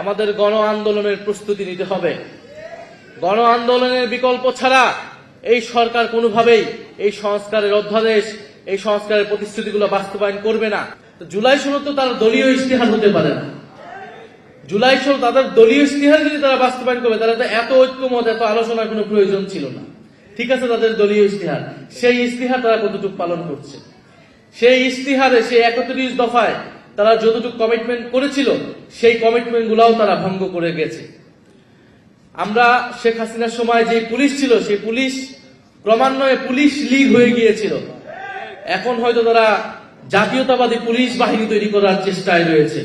আমাদের গণ আন্দোলনের প্রস্তুতি নিতে হবে। গণ আন্দোলনের বিকল্প ছাড়া এই সরকার কোনোভাবেই এই সংস্কারের অধ্যাদেশ, এই সংস্কারের প্রতিশ্রুতিগুলো বাস্তবায়ন করবে না। জুলাই সনদ তো তার দলীয় ইশতেহার হতে পারে না। জুলাই সনদ তাদের দলীয় ইশতেহার যদি তারা বাস্তবায়ন করবে, তাহলে তো এত ঐক্যমত, এত আলোচনার কোনো প্রয়োজন ছিল না। ঠিক আছে, তাদের দলীয় ইশতেহার, সেই ইশতেহার তারা কতটুকু পালন করছে? সেই ইশতেহারে, সেই 31 দফায় তারা যতটুকু কমিটমেন্ট করেছিল, সেই কমিটমেন্ট গুলাও তারা ভঙ্গ করে গেছে। আমরা শেখ হাসিনার সময় যে পুলিশ ছিল, সেই পুলিশ ক্রমান্বয়ে পুলিশ লীগ হয়ে গিয়েছিল। এখন হয়তো তারা জাতীয়তাবাদী পুলিশ বাহিনী তৈরি করার চেষ্টায় রয়েছে।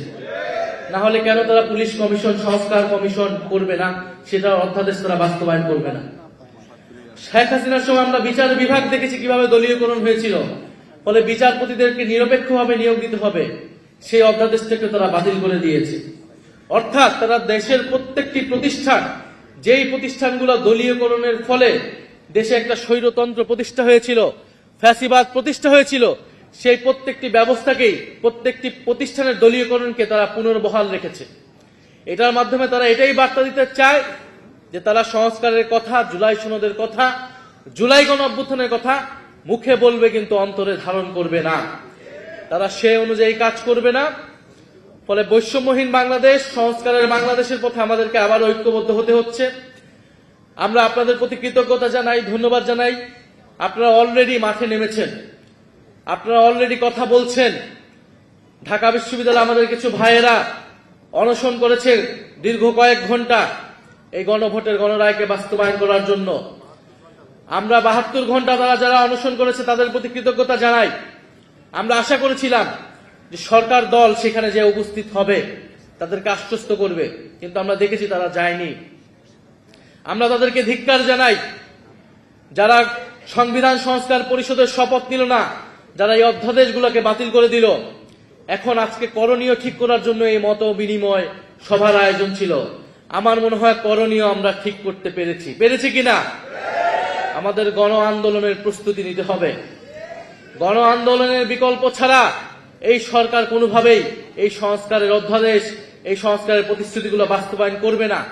না হলে কেন তারা পুলিশ কমিশন, সংস্কার কমিশন করবে না? সেটা অধ্যাদেশ তারা বাস্তবায়ন করবে না। শেখ হাসিনার সময় আমরা বিচার বিভাগ দেখেছি কিভাবে দলীয়করণ হয়েছিল, ফলে বিচারপতিদেরকে নিরপেক্ষভাবে নিয়োগ দিতে হবে, সেই অধ্যাদেশটাকে তারা বাতিল করে দিয়েছে। অর্থাৎ তারা দেশের প্রত্যেকটি প্রতিষ্ঠান, যেই প্রতিষ্ঠানগুলো দলীয়করণের ফলে দেশে একটা স্বৈরতন্ত্র প্রতিষ্ঠা হয়েছিল, ফ্যাসিবাদ প্রতিষ্ঠা হয়েছিল, সেই প্রত্যেকটি ব্যবস্থাকেই, প্রত্যেকটি প্রতিষ্ঠানের দলীয়করণকে তারা পুনর্বহাল রেখেছে। এটার মাধ্যমে তারা এটাই বার্তা দিতে চায় যে তারা সংস্কারের কথা, জুলাই সনদের কথা, জুলাই গণ অভ্যুত্থানের কথা মুখে বলবে কিন্তু অন্তরে ধারণ করবে না। তারা সে অনুযায়ী কাজ করবে না। ফলে বৈষম্যহীন বাংলাদেশ, সংস্কারের বাংলাদেশের পথে আমাদেরকে আবার ঐক্যবদ্ধ হতে হচ্ছে। আমরা আপনাদের প্রতি কৃতজ্ঞতা জানাই, ধন্যবাদ জানাই। আপনারা অলরেডি মাঠে নেমেছেন, আপনারা অলরেডি কথা বলছেন। ঢাকা বিশ্ববিদ্যালয়ে আমাদের কিছু ভাইয়েরা অনশন করেছে দীর্ঘ কয়েক ঘন্টা এই গণভোটের গণরায়কে বাস্তবায়ন করার জন্য। আমরা 72 ঘন্টা তারা যারা অনশন করেছে তাদের প্রতি কৃতজ্ঞতা জানাই। আমরা আশা করেছিলাম যে সরকার দল সেখানে যে উপস্থিত হবে, তাদেরকে আশ্বস্ত করবে, কিন্তু আমরা দেখেছি তারা যায়নি। আমরা তাদেরকে ধিক্কার জানাই, যারা সংবিধান সংস্কার পরিষদের শপথ নিল না, যারা এই অধ্যাদেশগুলোকে বাতিল করে দিল। এখন আজকে করণীয় ঠিক করার জন্য এই মত বিনিময় সভার আয়োজন ছিল। আমার মনে হয় করণীয় আমরা ঠিক করতে পেরেছি কিনা? আমাদের গণ আন্দোলনের প্রস্তুতি নিতে হবে। গণ আন্দোলনের বিকল্প ছাড়া এই সরকার কোনোভাবেই এই সংস্কারের অধ্যাদেশ, এই সংস্কারের প্রতিশ্রুতিগুলো বাস্তবায়ন করবে না।